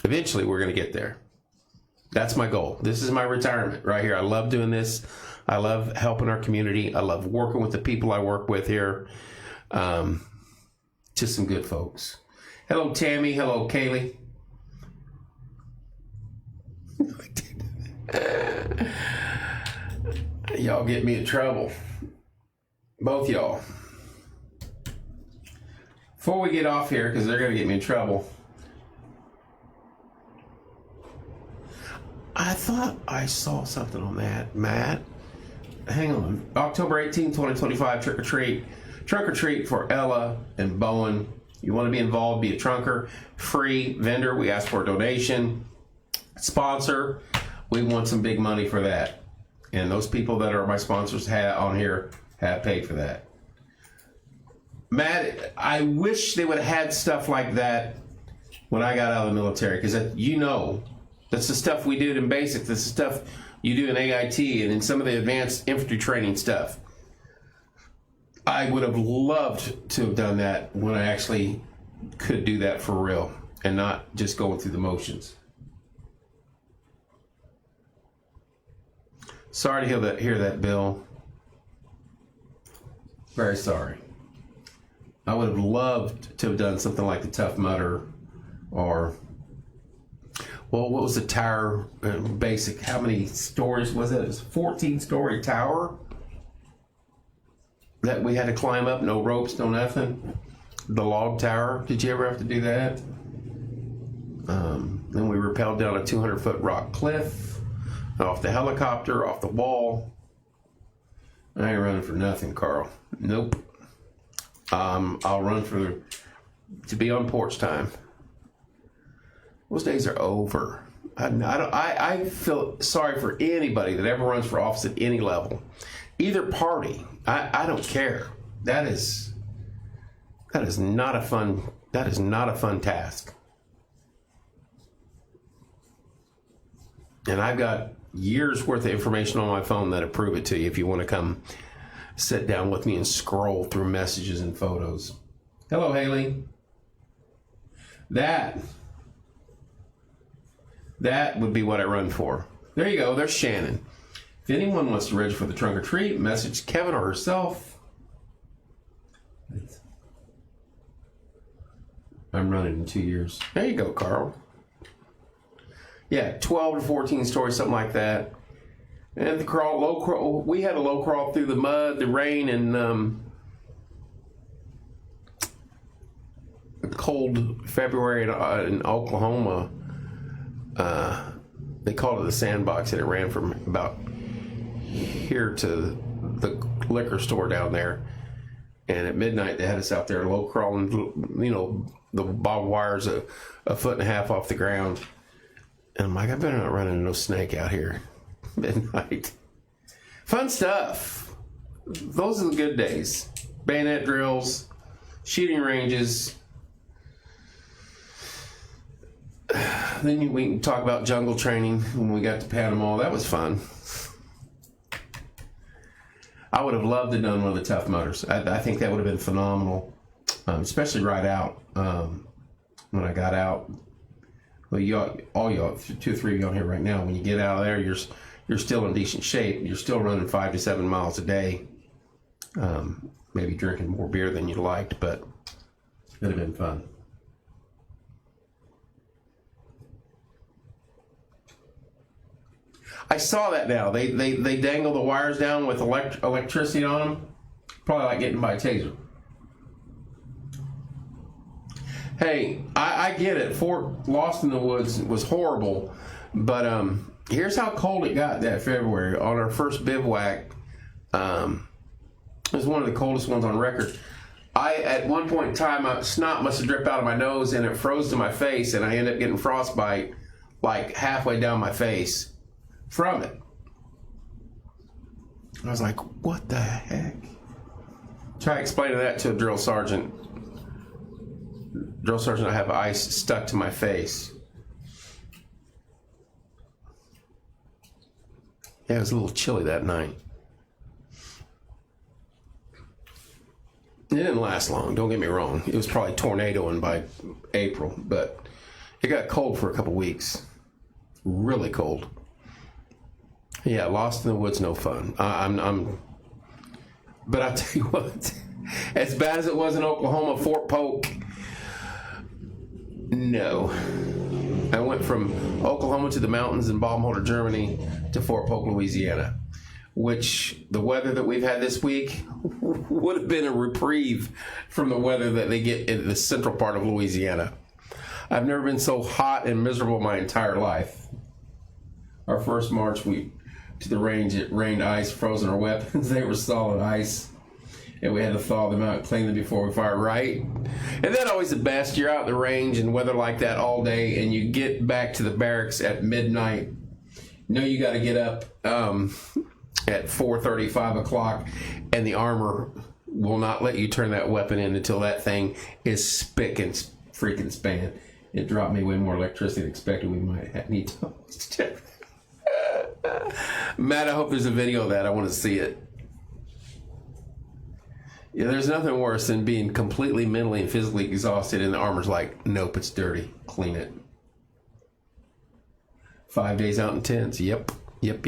Eventually, we're going to get there. That's my goal. This is my retirement right here. I love doing this. I love helping our community. I love working with the people I work with here. Just some good folks. Hello, Tammy. Hello, Kaylee. Y'all get me in trouble. Both y'all. Before we get off here, because they're going to get me in trouble, I thought I saw something on that, Matt. Hang on. October 18, 2025, trick or treat. Trunk or treat for Ella and Bowen. You want to be involved, be a trunker. Free vendor, we ask for a donation. Sponsor, we want some big money for that. And those people that are my sponsors on here have paid for that. Matt, I wish they would have had stuff like that when I got out of the military, because that's the stuff we did in basic. That's the stuff you do in AIT and in some of the advanced infantry training stuff. I would have loved to have done that when I actually could do that for real and not just going through the motions. Sorry to hear that, Bill. Very sorry. I would have loved to have done something like the Tough Mudder or, well, what was the tower basic? How many stories was it? It was a 14-story tower that we had to climb up. No ropes, no nothing. The log tower. Did you ever have to do that? Then we rappelled down a 200-foot rock cliff, off the helicopter, off the wall. I ain't running for nothing, Carl. Nope. I'll run to be on porch time. Those days are over. I feel sorry for anybody that ever runs for office at any level, either party. I don't care. That is not a fun task. And I've got years worth of information on my phone that'll prove it to you if you want to come sit down with me and scroll through messages and photos. Hello, Haley. That would be what I run for. There you go. There's Shannon. If anyone wants to register for the trunk or treat, message Kevin or herself. I'm running in 2 years. There you go, Carl. Yeah, 12 to 14 stories, something like that. And the low crawl, we had a low crawl through the mud, the rain, and a cold February in Oklahoma. They called it the sandbox, and it ran from about here to the liquor store down there. And at midnight, they had us out there low crawling, the barbed wire's a foot and a half off the ground. And I'm like, I better not run into no snake out here. Midnight. Fun stuff. Those are the good days. Bayonet drills, shooting ranges. Then we can talk about jungle training when we got to Panama. That was fun. I would have loved to have done one of the Tough Mudders. I think that would have been phenomenal, especially right out when I got out. Well, all y'all, 2 or 3 of you on here right now, when you get out of there, you're still in decent shape. You're still running 5 to 7 miles a day. Maybe drinking more beer than you liked, but it would have been fun. I saw that now. They dangle the wires down with electricity on them. Probably like getting by a taser. Hey, I get it. Fort Lost in the Woods was horrible, but here's how cold it got that February on our first bivouac. It was one of the coldest ones on record. At one point in time, snot must have dripped out of my nose and it froze to my face, and I ended up getting frostbite like halfway down my face from it. I was like, what the heck? Try explaining that to a drill sergeant. Drill sergeant, I have ice stuck to my face. Yeah, it was a little chilly that night. It didn't last long, don't get me wrong. It was probably tornadoing by April, but it got cold for a couple weeks. Really cold. Yeah, lost in the woods, no fun. But I tell you what, as bad as it was in Oklahoma, Fort Polk, no. I went from Oklahoma to the mountains in Baumholder, Germany, to Fort Polk, Louisiana, which the weather that we've had this week would have been a reprieve from the weather that they get in the central part of Louisiana. I've never been so hot and miserable my entire life. Our first march, to the range, it rained ice, frozen our weapons. They were solid ice, and we had to thaw them out, clean them before we fired, right? And then always the best, you're out in the range and weather like that all day, and you get back to the barracks at midnight. You know you got to get up at 4:30, 5 o'clock, and the armor will not let you turn that weapon in until that thing is spick and freaking span. It dropped me way more electricity than expected. We might need to check. Matt, I hope there's a video of that. I want to see it. Yeah, there's nothing worse than being completely mentally and physically exhausted and the armor's like, nope, it's dirty. Clean it. 5 days out in tents. Yep. I'd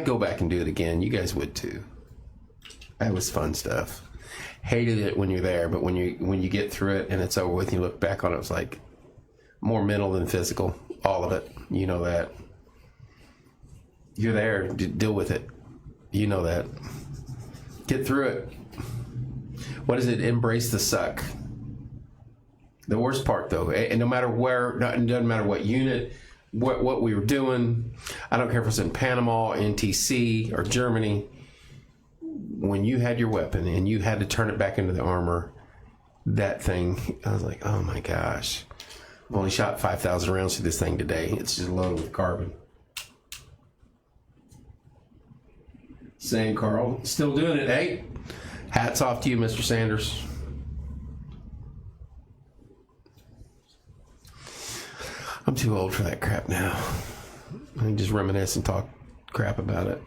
go back and do it again. You guys would too. That was fun stuff. Hated it when you're there, but when you get through it and it's over with, you look back on it, it's like more mental than physical. All of it. You know that. You're there. Deal with it. You know that. Get through it. What is it? Embrace the suck. The worst part, though, and no matter where, it doesn't matter what unit, what we were doing. I don't care if it's in Panama, NTC, or Germany. When you had your weapon and you had to turn it back into the armor, that thing, I was like, oh my gosh. I've only shot 5,000 rounds through this thing today. It's just loaded with carbon. Same, Carl. Still doing it, hey? Hats off to you, Mr. Sanders. I'm too old for that crap now. I can just reminisce and talk crap about it.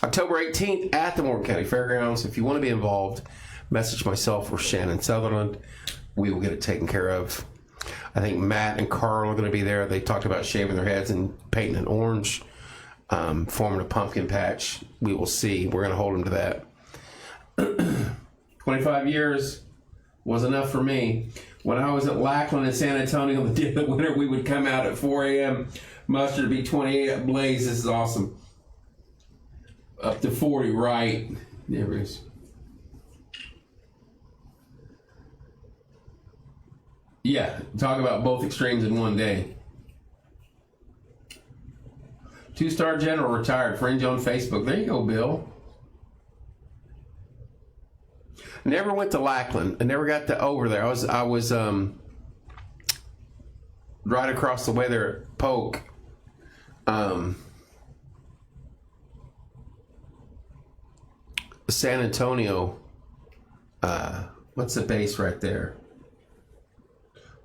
October 18th at the Morgan County Fairgrounds. If you want to be involved, message myself or Shannon Sutherland. We will get it taken care of. I think Matt and Carl are going to be there. They talked about shaving their heads and painting it orange, forming a pumpkin patch. We will see. We're going to hold them to that. 25 years was enough for me. When I was at Lackland in San Antonio in the dead of winter, we would come out at 4 a.m. Muster to be 28. Blaze, this is awesome. Up to 40, right. There it is. Yeah, talk about both extremes in one day. 2-star general retired. Fringe on Facebook. There you go, Bill. Never went to Lackland. I never got to over there. I was right across the way there at Polk. San Antonio. What's the base right there?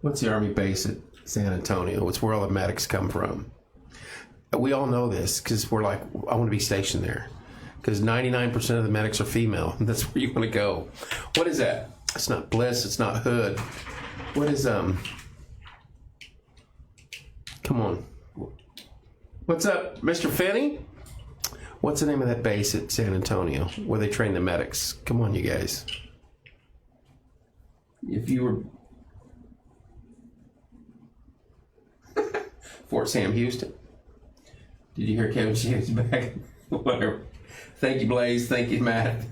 What's the Army base at San Antonio? It's where all the medics come from. We all know this because we're like, I want to be stationed there. Because 99% of the medics are female. That's where you want to go. What is that? It's not Bliss. It's not Hood. What is, come on. What's up, Mr. Finney? What's the name of that base at San Antonio where they train the medics? Come on, you guys. If you were... Fort Sam Houston. Did you hear Kevin Shane's back? Whatever. Thank you, Blaze. Thank you, Matt.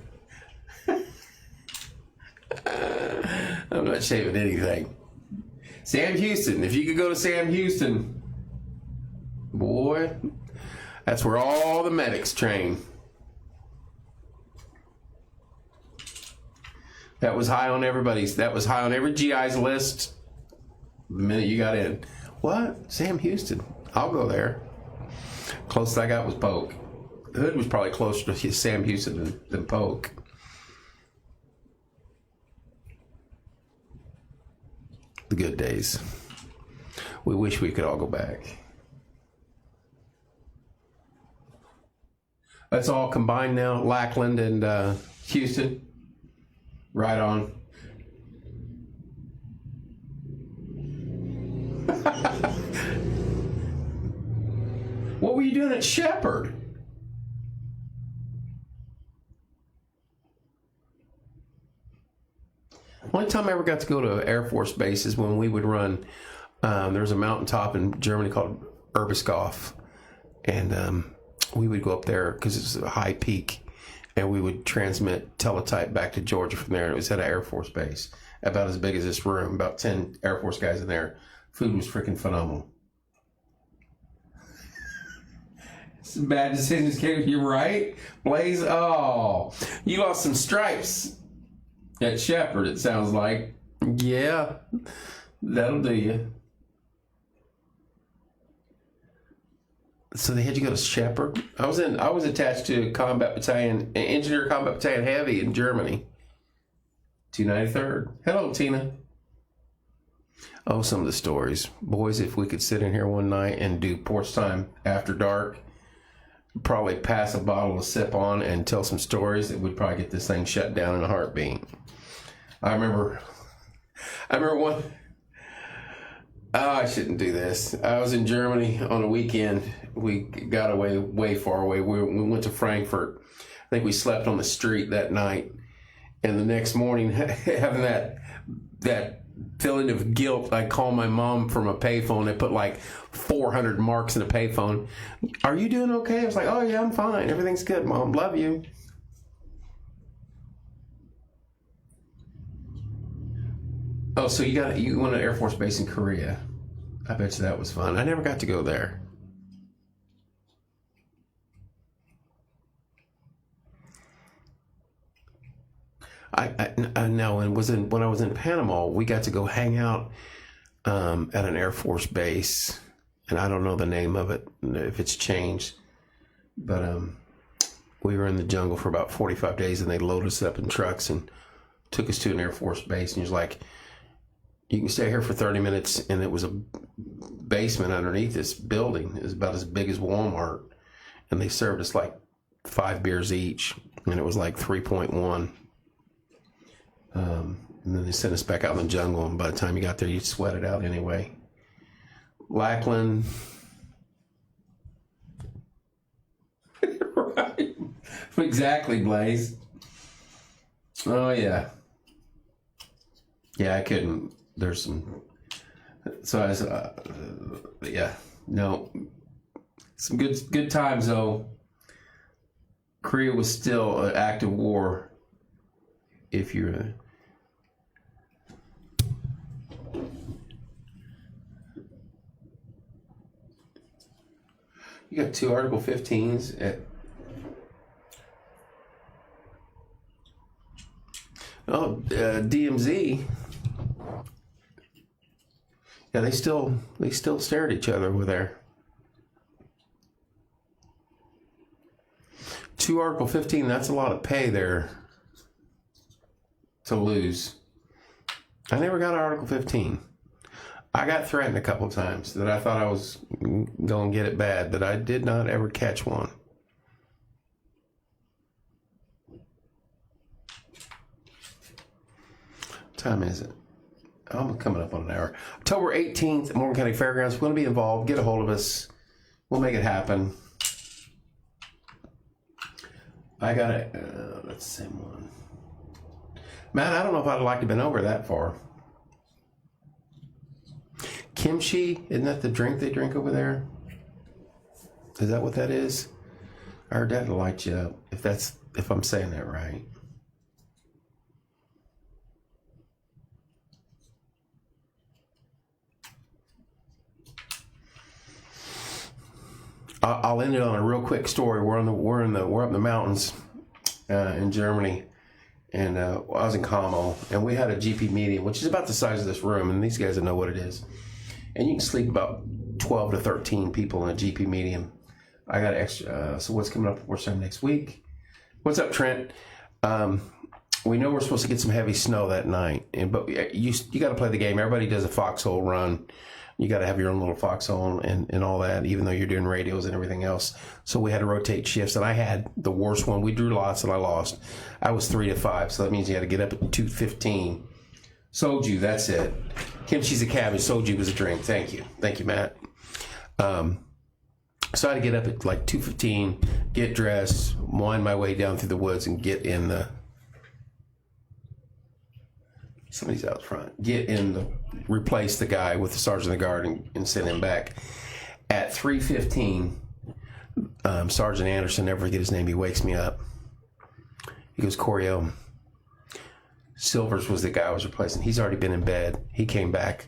I'm not shaving anything. Sam Houston. If you could go to Sam Houston, boy, that's where all the medics train. That was high on everybody's. That was high on every GI's list the minute you got in. What? Sam Houston. I'll go there. Closest I got was Polk. Hood was probably closer to Sam Houston than Polk. The good days. We wish we could all go back. That's all combined now. Lackland and Houston. Right on. What were you doing at Shepherd? Only time I ever got to go to Air Force Base is when we would run. There was a mountaintop in Germany called Erbiskopf, and we would go up there because it's a high peak, and we would transmit teletype back to Georgia from there. And it was at an Air Force Base, about as big as this room, about 10 Air Force guys in there. Food was freaking phenomenal. Some bad decisions came. You're right, Blaze. Oh, you lost some stripes at Shepherd, it sounds like. Yeah, that'll do you. So they had you go to Shepherd? I was attached to a combat battalion, an engineer combat battalion heavy in Germany. 293rd. Hello, Tina. Oh, some of the stories. Boys, if we could sit in here one night and do porch time after dark, probably pass a bottle of sip on and tell some stories, it would probably get this thing shut down in a heartbeat. I remember one. Oh, I shouldn't do this. I was in Germany on a weekend. We got away way far away. We went to Frankfurt. I think we slept on the street that night. And the next morning, having that feeling of guilt, I called my mom from a payphone. They put like 400 marks in a payphone. Are you doing okay? I was like, oh yeah, I'm fine. Everything's good, Mom. Love you. Oh, so you went to Air Force Base in Korea. I bet you that was fun. I never got to go there. I know, and when I was in Panama, we got to go hang out at an Air Force base, and I don't know the name of it if it's changed, but we were in the jungle for about 45 days, and they loaded us up in trucks and took us to an Air Force base, and he was like, you can stay here for 30 minutes, and it was a basement underneath this building. It was about as big as Walmart, and they served us like 5 beers each, and it was like 3.1. And then they sent us back out in the jungle, and by the time you got there, you'd sweat it out anyway. Lackland. Right. Exactly, Blaze. Oh, yeah. Yeah, I couldn't. There's some. So I was, yeah, no. Some good times, though. Korea was still an active war. If you're. You got 2 Article 15s at. Oh, DMZ. Yeah, they still stare at each other over there. 2 Article 15, that's a lot of pay there to lose. I never got Article 15. I got threatened a couple times that I thought I was going to get it bad, but I did not ever catch one. What time is it? I'm coming up on an hour. October 18th, Morgan County Fairgrounds. If you want to be involved, get a hold of us. We'll make it happen. I got it. That's the same one. Man, I don't know if I'd like to have been over that far. Kimchi, isn't that the drink they drink over there? Is that what that is? I heard that'll light you up, if I'm saying that right. I'll end it on a real quick story. We're up in the mountains in Germany, and I was in Como, and we had a GP meeting, which is about the size of this room, and these guys will know what it is. And you can sleep about 12 to 13 people in a GP meeting. I got extra. So what's coming up for some next week? What's up, Trent? We know we're supposed to get some heavy snow that night, but you got to play the game. Everybody does a foxhole run. You got to have your own little foxhole and all that, even though you're doing radios and everything else. So we had to rotate shifts, and I had the worst one. We drew lots, and I lost. I was 3 to 5, so that means you had to get up at 2:15. Soju, that's it. Kimchi's a cabbage. Soju was a drink. Thank you, Matt. So I had to get up at like 2:15, get dressed, wind my way down through the woods, and get in the. Somebody's out front. Replace the guy with the sergeant of the guard and send him back. At 3:15, Sergeant Anderson, never forget his name, he wakes me up. He goes, Corio, Silvers was the guy I was replacing. He's already been in bed. He came back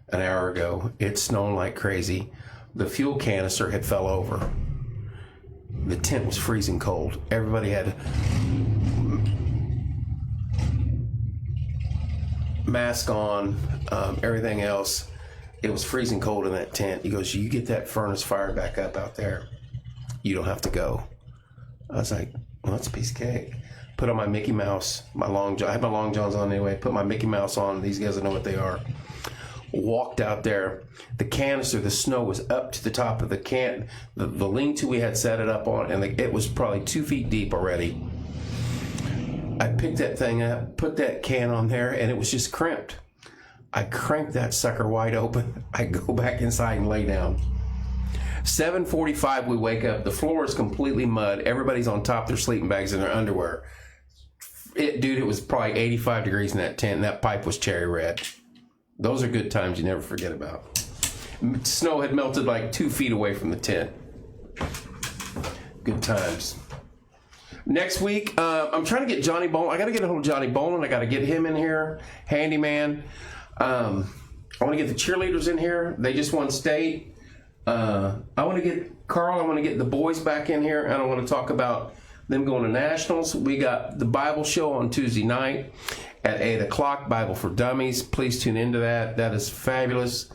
an hour ago. It's snowing like crazy. The fuel canister had fell over. The tent was freezing cold. Everybody had mask on, everything else. It was freezing cold in that tent. He goes, you get that furnace fired back up out there, you don't have to go. I was like, well, that's a piece of cake. Put on my Mickey Mouse, I had my long johns on anyway, put my Mickey Mouse on. These guys know what they are. Walked out there. The canister, the snow was up to the top of the can. The lean-to we had set it up on, and it was probably 2 feet deep already. I picked that thing up, put that can on there, and it was just crimped. I cranked that sucker wide open. I go back inside and lay down. 7:45, we wake up. The floor is completely mud. Everybody's on top of their sleeping bags and their underwear. It was probably 85 degrees in that tent, and that pipe was cherry red. Those are good times you never forget about. Snow had melted like 2 feet away from the tent. Good times. Next week, I'm trying to get Johnny Bolin. I got to get a hold of Johnny Bolin. I got to get him in here. Handyman. I want to get the cheerleaders in here. They just won state. I want to get Carl. I want to get the boys back in here. And I want to talk about them going to nationals. We got the Bible show on Tuesday night at 8 o'clock. Bible for Dummies. Please tune into that. That is fabulous.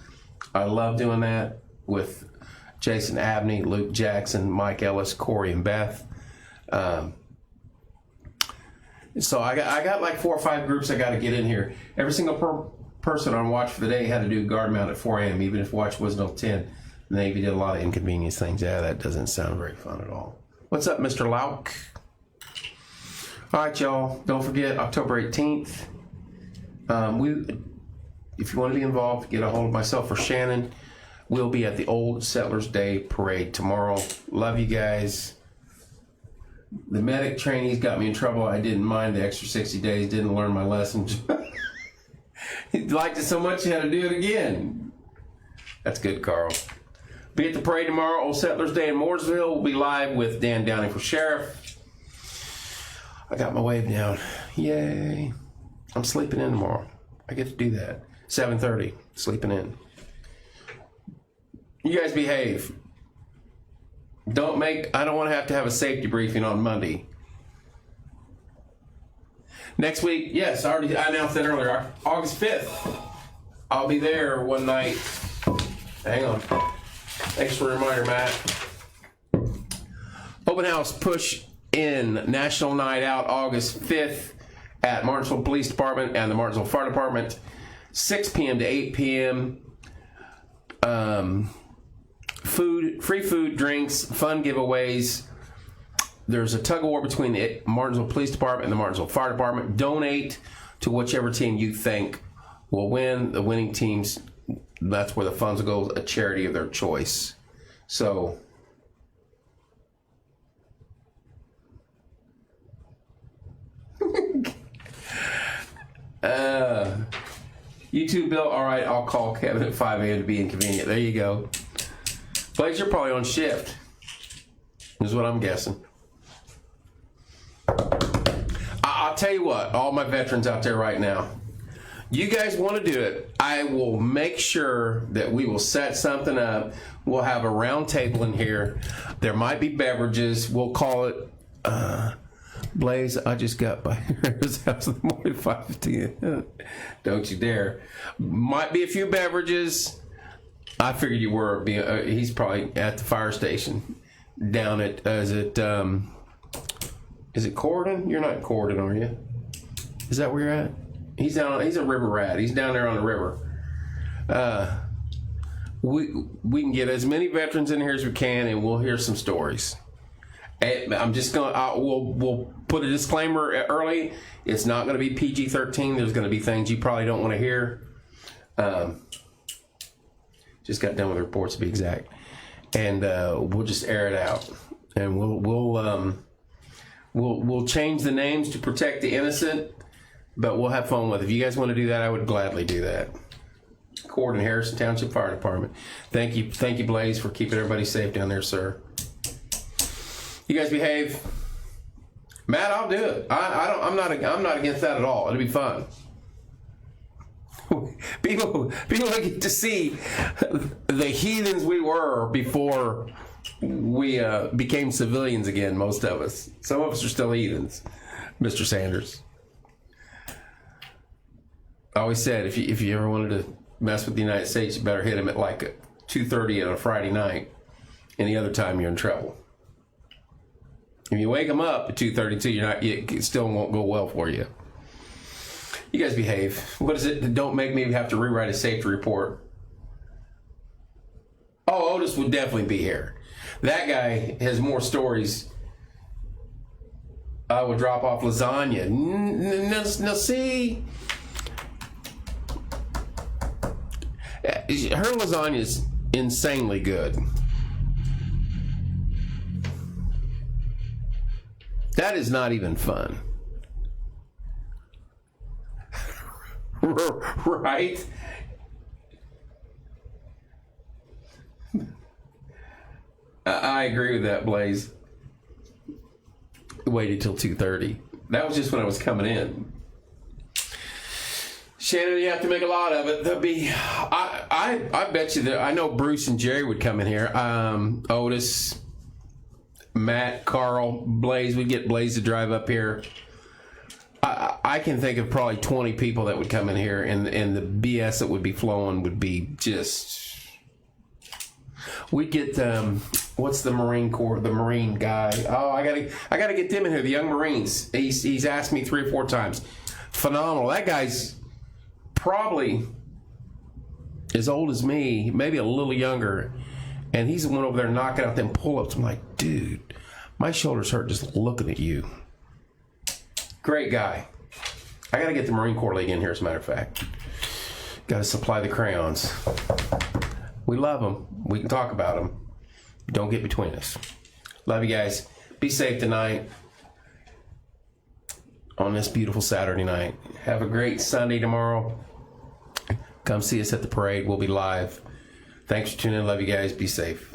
I love doing that with Jason Abney, Luke Jackson, Mike Ellis, Corey, and Beth. So I got like 4 or 5 groups I got to get in here. Every single person on watch for the day had to do guard mount at 4 a.m. even if watch wasn't until 10. The Navy did a lot of inconvenience things. Yeah, that doesn't sound very fun at all. What's up, Mr. Lauk? All right, y'all. Don't forget October 18th. If you want to be involved, get a hold of myself or Shannon. We'll be at the Old Settlers Day Parade tomorrow. Love you guys. The medic trainees got me in trouble. I didn't mind the extra 60 days. Didn't learn my lessons. He liked it so much he had to do it again. That's good, Carl. Be at the parade tomorrow. Old Settlers Day in Mooresville. We'll be live with Dan Downing for sheriff. I got my wave down. Yay. I'm sleeping in tomorrow. I get to do that. 7:30. Sleeping in. You guys behave. I don't want to have a safety briefing on Monday. Next week, yes, I announced that earlier. August 5th. I'll be there one night. Hang on. Thanks for the reminder, Matt. Open house push in National Night Out August 5th at Martinsville Police Department and the Martinsville Fire Department. 6 p.m. to 8 p.m. Free food, drinks, fun giveaways. There's a tug of war between the Martinsville Police Department and the Martinsville Fire Department. Donate to whichever team you think will win. The winning teams, that's where the funds will go, a charity of their choice. So, YouTube bill, all right, I'll call Kevin at 5 a.m. to be inconvenient. There you go. Blaze, you're probably on shift, is what I'm guessing. I'll tell you what, all my veterans out there right now, you guys want to do it, I will make sure that we will set something up. We'll have a round table in here. There might be beverages. We'll call it, Blaze, I just got by his house in the morning, 5:15. Don't you dare. Might be a few beverages. I figured you were. He's probably at the fire station down at, is it Corden? You're not Corden, are you? Is that where you're at? He's a river rat. He's down there on the river. we can get as many veterans in here as we can, and we'll hear some stories. And I'm just gonna we'll put a disclaimer early. It's not going to be PG-13. There's going to be things you probably don't want to hear. Just got done with the reports to be exact, and we'll just air it out, and we'll change the names to protect the innocent, but we'll have fun with it. If you guys want to do that, I would gladly do that. Cord and Harrison Township Fire Department. Thank you, Blaze, for keeping everybody safe down there, sir. You guys behave. Matt, I'll do it. I'm not against that at all. It'll be fun. People get to see the heathens we were before we became civilians again. Most of us. Some of us are still heathens. Mr. Sanders. I always said if you ever wanted to mess with the United States, you better hit him at like 2:30 on a Friday night. Any other time, you're in trouble. If you wake them up at 2:32, it still won't go well for you. You guys behave. What is it? Don't make me have to rewrite a safety report. Oh, Otis would definitely be here. That guy has more stories. I would drop off lasagna. Now see, her lasagna is insanely good. That is not even fun. Right? I agree with that, Blaze. Waited till 2:30. That was just when I was coming in. Shannon, you have to make a lot of it. There'll be, I bet you that I know Bruce and Jerry would come in here. Otis, Matt, Carl, Blaze. We'd get Blaze to drive up here. I can think of probably 20 people that would come in here, and the BS that would be flowing would be just. We'd get what's the Marine Corps, the Marine guy? Oh, I gotta get them in here. The young Marines. He's asked me 3 or 4 times. Phenomenal. That guy's probably as old as me, maybe a little younger, and he's the one over there knocking out them pull-ups. I'm like, dude, my shoulders hurt just looking at you. Great guy. I got to get the Marine Corps League in here, as a matter of fact. Got to supply the crayons. We love them. We can talk about them. Don't get between us. Love you guys. Be safe tonight on this beautiful Saturday night. Have a great Sunday tomorrow. Come see us at the parade. We'll be live. Thanks for tuning in. Love you guys. Be safe.